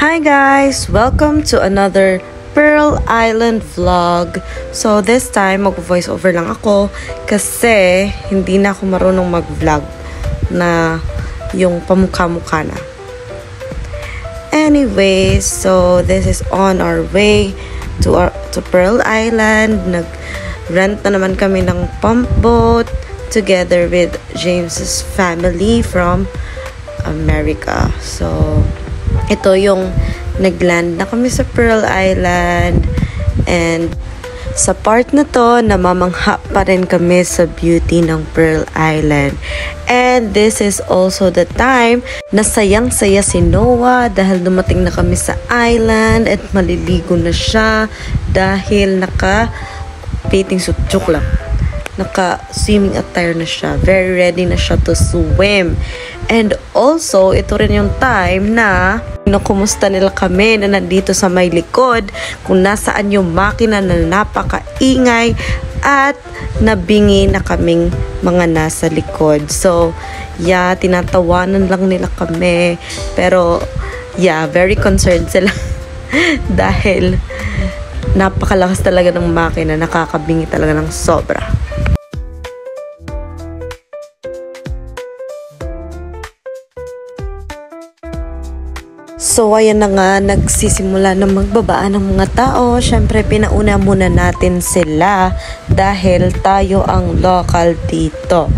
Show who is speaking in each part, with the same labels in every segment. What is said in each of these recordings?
Speaker 1: Hi guys! Welcome to another Pearl Island vlog. So this time, mag-voice over lang ako kasi hindi na ako marunong mag-vlog na yung pamukha-mukha na. Anyway, so this is on our way to Pearl Island. Nag-rent na naman kami ng pump boat together with James's family from America. So ito yung nagland na kami sa Pearl Island, and sa part na to namamangha pa rin kami sa beauty ng Pearl Island. And this is also the time na sayang-saya si Noah dahil dumating na kami sa island at maliligo na siya dahil naka-bathing suit, joke lang, naka-swimming attire na siya, very ready na siya to swim. And also, ito rin yung time na kumusta nila kami na nandito sa may likod, kung nasaan yung makina na napakaingay at nabingi na kaming mga nasa likod. So, yeah, tinatawanan lang nila kami. Pero, yeah, very concerned sila dahil napakalakas talaga ng makina, nakakabingi talaga ng sobra. So, ayan na nga, nagsisimula na magbabaan ng mga tao. Siyempre, pinauna muna natin sila dahil tayo ang local dito.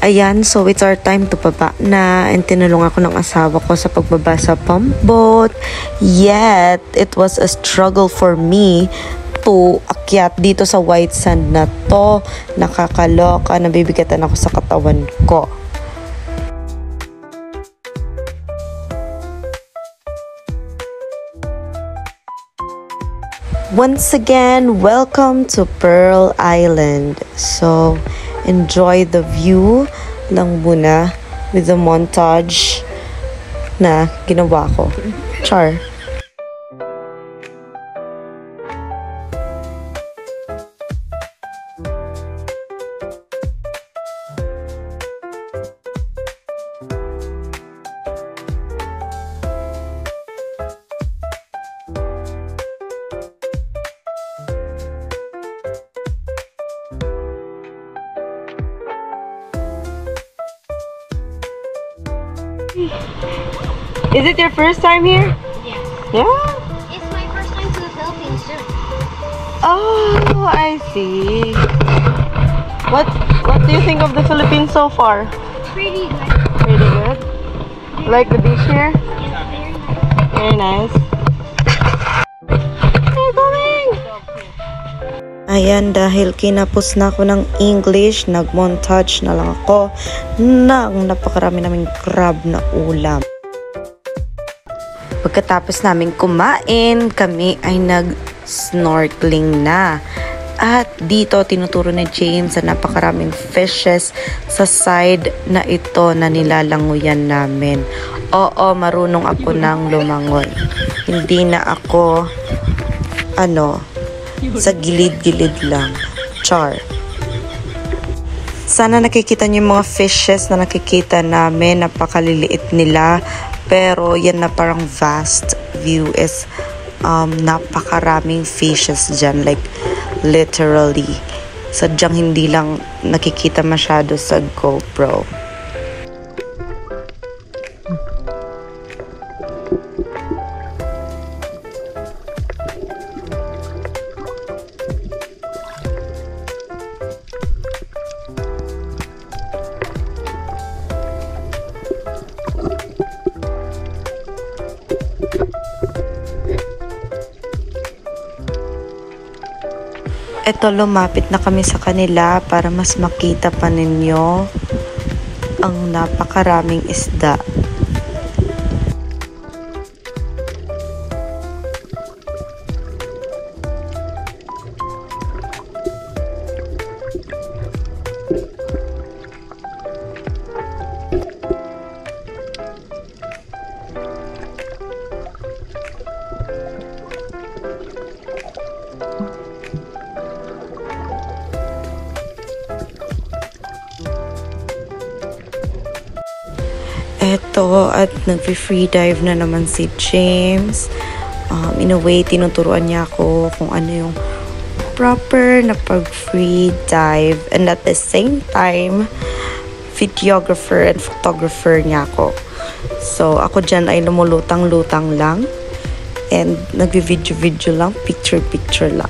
Speaker 1: Ayan, so it's our time to baba na, and tinulong ako ng asawa ko sa pagbaba sa pump boat. Yet, it was a struggle for me to akyat dito sa white sand na to. Nakakaloka, nabibigatan ako sa katawan ko. Once again, welcome to Pearl Island. So, enjoy the view lang muna with the montage na ginawa ko. Char. Is it your first time here?
Speaker 2: Yes.
Speaker 1: Yeah?
Speaker 2: It's my first time to the Philippines too.
Speaker 1: Oh, I see. What do you think of the Philippines so far?
Speaker 2: Pretty good.
Speaker 1: Pretty good? Like the beach here?
Speaker 2: Yes, very nice.
Speaker 1: Very nice. Hey, coming! Ayan, dahil kinapos na ako ng English, nag-montage na lang ako ng napakarami naming crab na ulam. Pagkatapos namin kumain, kami ay nag-snorkeling na. At dito, tinuturo ni James sa napakaraming fishes sa side na ito na nilalanguyan namin. Oo, marunong ako ng lumangoy. Hindi na ako, sa gilid-gilid lang. Char. Sana nakikita niyo yung mga fishes na nakikita namin. Napakaliliit nila. Pero yan na parang vast view is napakaraming fishes dyan. Like literally. Sadyang hindi lang nakikita masyado sa GoPro. Eto, lumapit na kami sa kanila para mas makita pa ninyo ang napakaraming isda. Eto, at nag-free dive na naman si James. In a way, tinuturuan niya ako kung ano yung proper na pag-free dive. And at the same time, videographer and photographer niya ako. So, ako dyan ay lumulutang-lutang lang. And nag-video-video lang, picture-picture lang.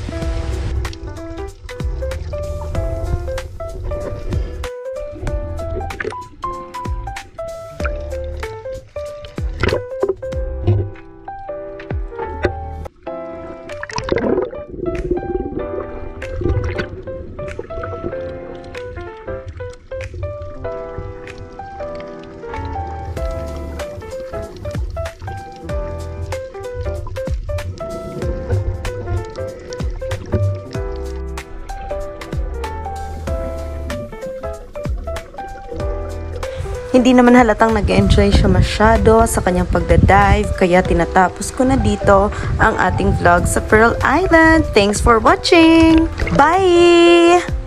Speaker 1: Hindi naman halatang nag-enjoy siya masyado sa kanyang pagdadive, kaya tinatapos ko na dito ang ating vlog sa Pearl Island. Thanks for watching! Bye!